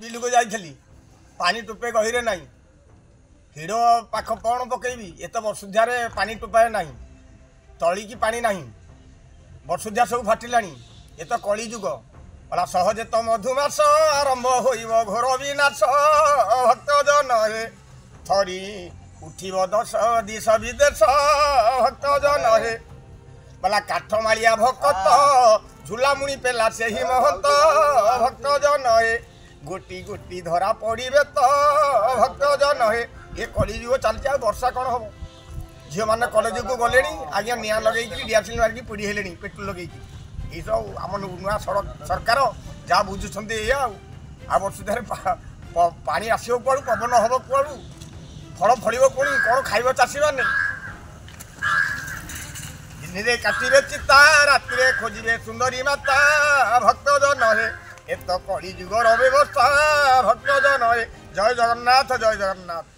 ବିଲକୁ ଯାଇଥିଲି ପାଣି ଟୋପେ ଗହିରେ ନାହିଁ ହିଡ଼ ପାଖ କ'ଣ ପକେଇବି ଏତେ ବର୍ଷୁଧ୍ୟାରେ ପାଣି ଟୋପାଏ ନାହିଁ ତଳିକି ପାଣି ନାହିଁ ବର୍ଷୁଧ୍ୟା ସବୁ ଫାଟିଲାଣି ଏ ତ କଳି ଯୁଗ ଗଲା ସହଜେ ତ ମଧୁମାସ ଆରମ୍ଭ ହୋଇବ ଘୋର ବିନାଶ ଭକ୍ତ ଜନରେ ଥରି ଉଠିବ ଦଶ ଦିଶ ବିଦେଶ ଭକ୍ତ ଜନରେ ଗଲା କାଠମାଳିଆ ଭକତ ଝୁଲାମୁଣି ପେଲା ସେହି ମହନ୍ତ ଭକ୍ତ ଜନରେ ଗୋଟି ଗୋଟି ଧରା ପଡ଼ିବେ ତ ଭକ୍ତ ଜନରେ ଏ କଳିଯୁଗ ଚାଲିଛି ଆଉ ବର୍ଷା କ'ଣ ହବ ଝିଅମାନେ କଲେଜକୁ ଗଲେଣି ଆଜ୍ଞା ନିଆଁ ଲଗେଇକି ଡିଆସିଲ୍ ମାରିକି ପୋଡ଼ି ହେଲେଣି ପେଟ୍ରୋଲ ଲଗେଇକି ଏଇସବୁ ଆମ ନୂଆ ସରକାର ଯାହା ବୁଝୁଛନ୍ତି ଏଇଆ ଆଉ ବର୍ଷୁଧାରେ ପାଣି ଆସିବ କୁଆଡ଼ୁ ପବନ ହବ କୁଆଡ଼ୁ ଫଳ ଫଳିବ ପୁଣି କ'ଣ ଖାଇବ ଚାଷୀମାନେ ଦିନରେ କାଟିବେ ଚିତା ରାତିରେ ଖୋଜିବେ ସୁନ୍ଦରୀ ମାତା ଭକ୍ତ ଜନରେ ଏ ତ କଳି ଯୁଗର ବ୍ୟବସ୍ଥା ଭକ୍ତ ଜନରେ ଜୟ ଜଗନ୍ନାଥ ଜୟ ଜଗନ୍ନାଥ।